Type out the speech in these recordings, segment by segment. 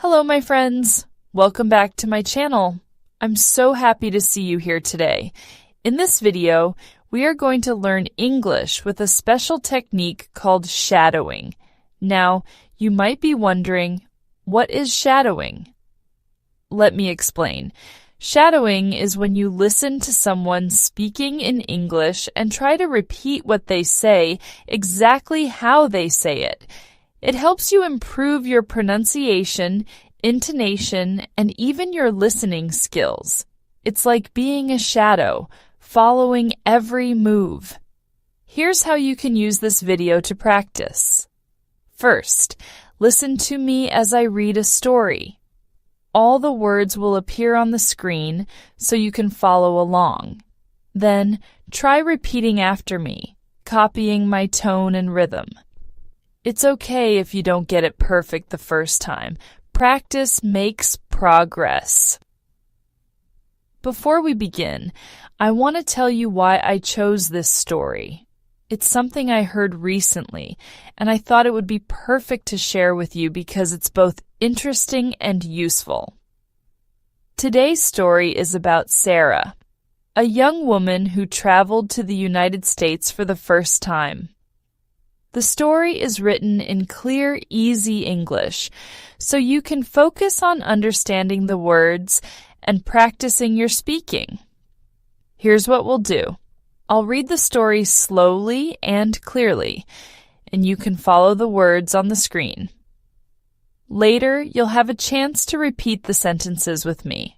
Hello, my friends. Welcome back to my channel. I'm so happy to see you here today. In this video, we are going to learn English with a special technique called shadowing. Now, you might be wondering, what is shadowing? Let me explain. Shadowing is when you listen to someone speaking in English and try to repeat what they say exactly how they say it. It helps you improve your pronunciation, intonation, and even your listening skills. It's like being a shadow, following every move. Here's how you can use this video to practice. First, listen to me as I read a story. All the words will appear on the screen so you can follow along. Then, try repeating after me, copying my tone and rhythm. It's okay if you don't get it perfect the first time. Practice makes progress. Before we begin, I want to tell you why I chose this story. It's something I heard recently, and I thought it would be perfect to share with you because it's both interesting and useful. Today's story is about Sarah, a young woman who traveled to the United States for the first time. The story is written in clear, easy English, so you can focus on understanding the words and practicing your speaking. Here's what we'll do. I'll read the story slowly and clearly, and you can follow the words on the screen. Later, you'll have a chance to repeat the sentences with me.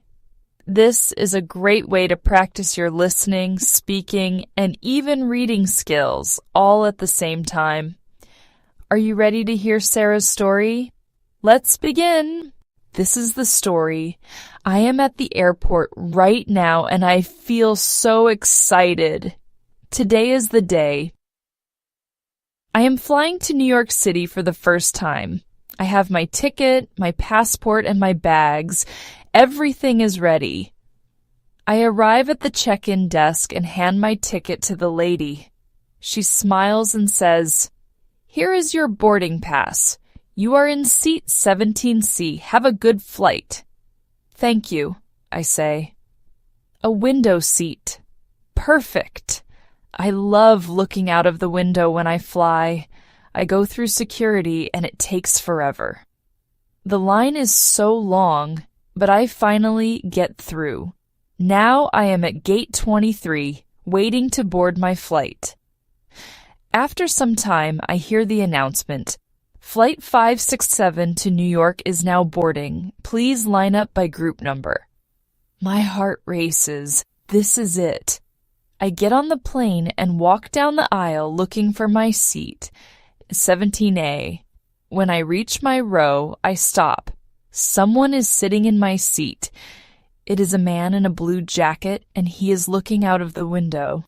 This is a great way to practice your listening, speaking, and even reading skills all at the same time. Are you ready to hear Sarah's story? Let's begin. This is the story. I am at the airport right now and I feel so excited. Today is the day. I am flying to New York City for the first time. I have my ticket, my passport, and my bags. Everything is ready. I arrive at the check-in desk and hand my ticket to the lady. She smiles and says, "Here is your boarding pass. You are in seat 17C. Have a good flight." "Thank you," I say. A window seat. Perfect. I love looking out of the window when I fly. I go through security and it takes forever. The line is so long, but I finally get through. Now I am at gate 23, waiting to board my flight. After some time, I hear the announcement. Flight 567 to New York is now boarding. Please line up by group number. My heart races. This is it. I get on the plane and walk down the aisle looking for my seat, 17A. When I reach my row, I stop. Someone is sitting in my seat. It is a man in a blue jacket, and he is looking out of the window.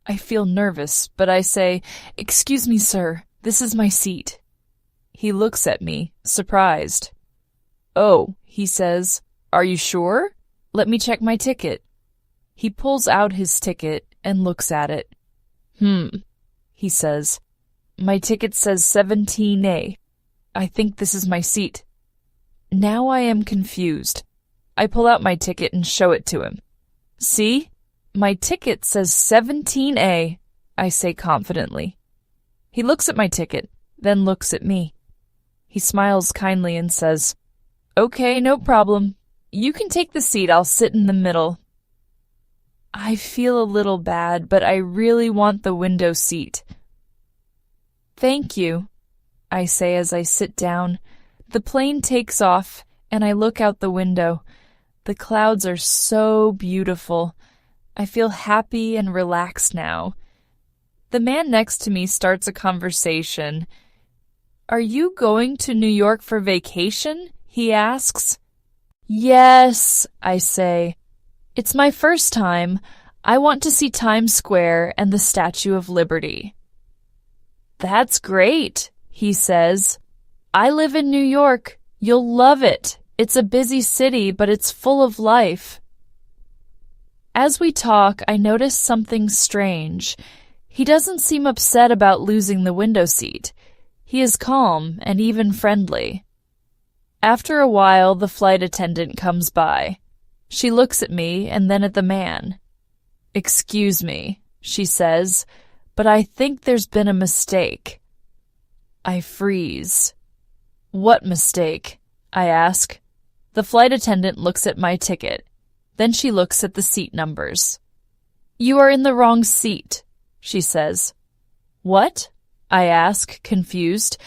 I feel nervous, but I say, "Excuse me, sir, this is my seat." He looks at me, surprised. "Oh," he says, "are you sure? Let me check my ticket." He pulls out his ticket and looks at it. He says, "My ticket says 17A. I think this is my seat." Now I am confused. I pull out my ticket and show it to him. "See? My ticket says 17A, I say confidently. He looks at my ticket, then looks at me. He smiles kindly and says, "Okay, no problem. You can take the seat. I'll sit in the middle." I feel a little bad, but I really want the window seat. "Thank you," I say as I sit down. The plane takes off, and I look out the window. The clouds are so beautiful. I feel happy and relaxed now. The man next to me starts a conversation. "Are you going to New York for vacation?" he asks. "Yes," I say. "It's my first time. I want to see Times Square and the Statue of Liberty." "That's great," he says. "I live in New York. You'll love it. It's a busy city, but it's full of life." As we talk, I notice something strange. He doesn't seem upset about losing the window seat. He is calm and even friendly. After a while, the flight attendant comes by. She looks at me and then at the man. "Excuse me," she says, "but I think there's been a mistake." I freeze. "What mistake?" I ask. The flight attendant looks at my ticket. Then she looks at the seat numbers. "You are in the wrong seat," she says. "What?" I ask, confused.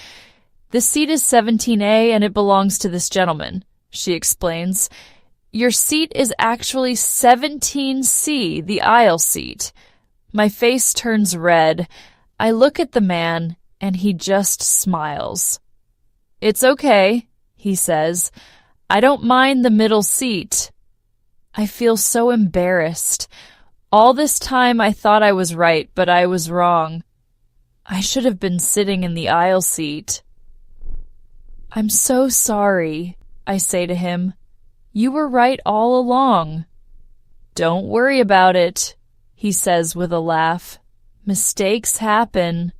"This seat is 17A and it belongs to this gentleman," she explains. "Your seat is actually 17C, the aisle seat." My face turns red. I look at the man, and he just smiles. "It's okay," he says. "I don't mind the middle seat." I feel so embarrassed. All this time I thought I was right, but I was wrong. I should have been sitting in the aisle seat. "I'm so sorry," I say to him. "You were right all along." "Don't worry about it," he says with a laugh. "Mistakes happen."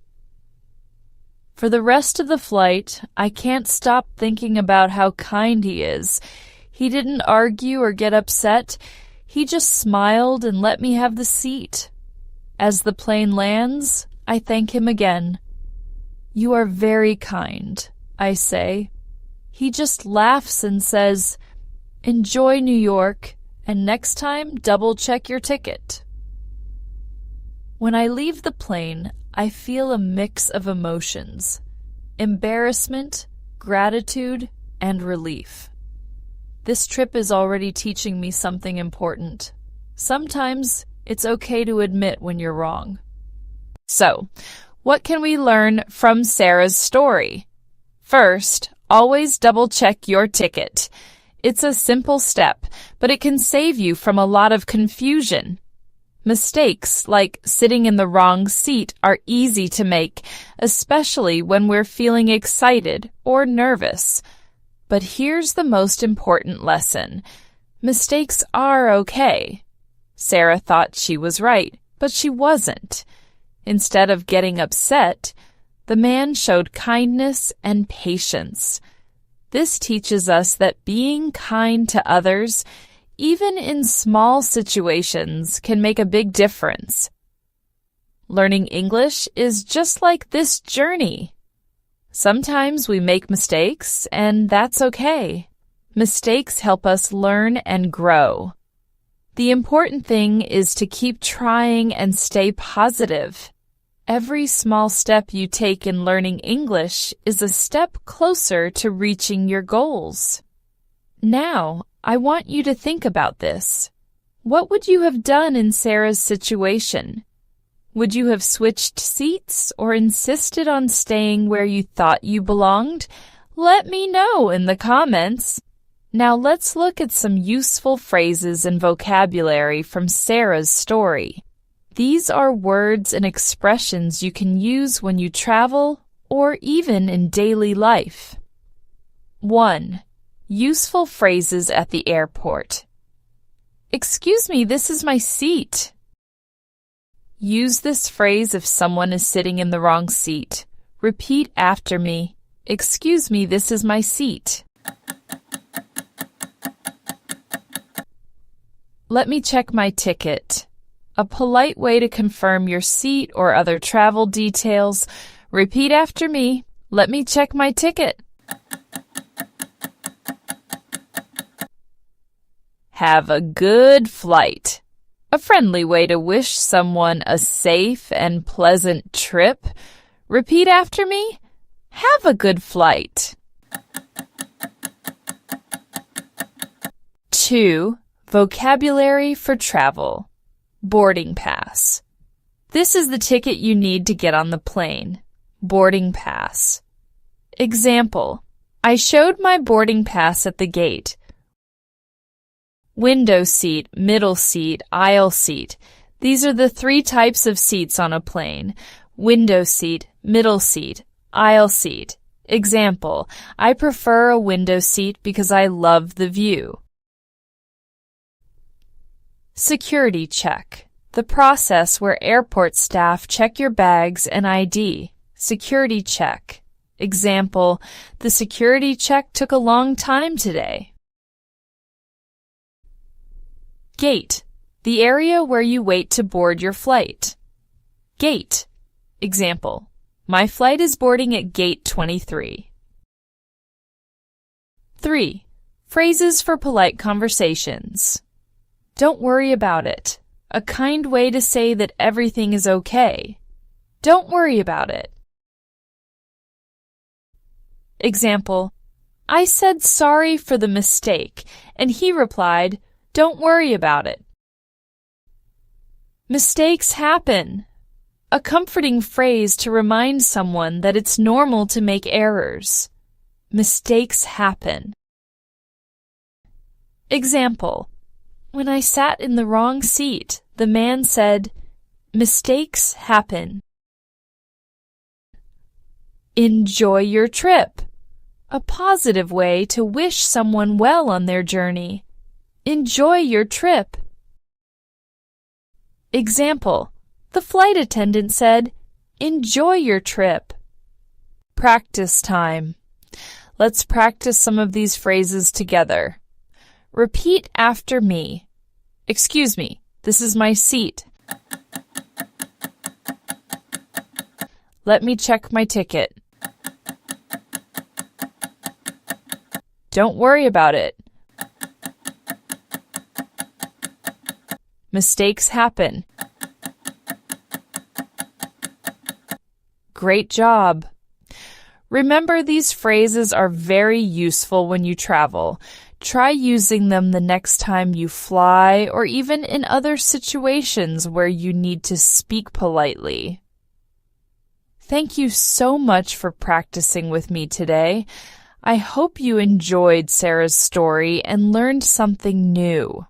For the rest of the flight, I can't stop thinking about how kind he is. He didn't argue or get upset. He just smiled and let me have the seat. As the plane lands, I thank him again. "You are very kind," I say. He just laughs and says, "Enjoy New York, and next time double-check your ticket." When I leave the plane, I feel a mix of emotions: embarrassment, gratitude, and relief. This trip is already teaching me something important. Sometimes it's okay to admit when you're wrong. So, what can we learn from Sarah's story? First, always double-check your ticket. It's a simple step, but it can save you from a lot of confusion. Mistakes like sitting in the wrong seat are easy to make, especially when we're feeling excited or nervous. But here's the most important lesson. Mistakes are okay. Sarah thought she was right, but she wasn't. Instead of getting upset, the man showed kindness and patience. This teaches us that being kind to others, even in small situations, can make a big difference. Learning English is just like this journey. Sometimes we make mistakes, and that's okay. Mistakes help us learn and grow. The important thing is to keep trying and stay positive. Every small step you take in learning English is a step closer to reaching your goals. Now, I want you to think about this. What would you have done in Sarah's situation? Would you have switched seats or insisted on staying where you thought you belonged? Let me know in the comments. Now let's look at some useful phrases and vocabulary from Sarah's story. These are words and expressions you can use when you travel or even in daily life. 1. Useful phrases at the airport. "Excuse me, this is my seat." Use this phrase if someone is sitting in the wrong seat. Repeat after me. "Excuse me, this is my seat." "Let me check my ticket." A polite way to confirm your seat or other travel details. Repeat after me. "Let me check my ticket." Have a good flight. A friendly way to wish someone a safe and pleasant trip. Repeat after me. Have a good flight. 2. Vocabulary for travel. Boarding pass. This is the ticket you need to get on the plane. Boarding pass. Example: I showed my boarding pass at the gate. Window seat, middle seat, aisle seat. These are the 3 types of seats on a plane. Window seat, middle seat, aisle seat. Example: I prefer a window seat because I love the view. Security check. The process where airport staff check your bags and ID. Security check. Example, the security check took a long time today. Gate, the area where you wait to board your flight. Gate. Example, my flight is boarding at gate 23. 3. Phrases for polite conversations. Don't worry about it. A kind way to say that everything is okay. Don't worry about it. Example, I said sorry for the mistake, and he replied, don't worry about it. Mistakes happen. A comforting phrase to remind someone that it's normal to make errors. Mistakes happen. Example, when I sat in the wrong seat, the man said, mistakes happen. Enjoy your trip. A positive way to wish someone well on their journey. Enjoy your trip. Example, the flight attendant said, enjoy your trip. Practice time. Let's practice some of these phrases together. Repeat after me. Excuse me, this is my seat. Let me check my ticket. Don't worry about it. Mistakes happen. Great job. Remember, these phrases are very useful when you travel. Try using them the next time you fly or even in other situations where you need to speak politely. Thank you so much for practicing with me today. I hope you enjoyed Sarah's story and learned something new.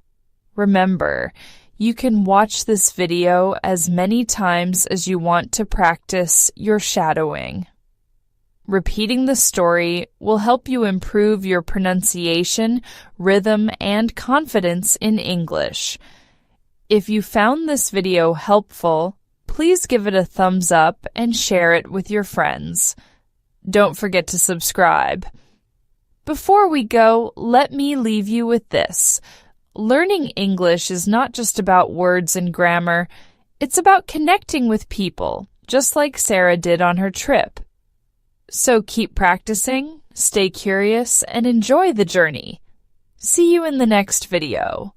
Remember, you can watch this video as many times as you want to practice your shadowing. Repeating the story will help you improve your pronunciation, rhythm, and confidence in English. If you found this video helpful, please give it a thumbs up and share it with your friends. Don't forget to subscribe. Before we go, let me leave you with this. Learning English is not just about words and grammar. It's about connecting with people, just like Sarah did on her trip. So keep practicing, stay curious, and enjoy the journey. See you in the next video.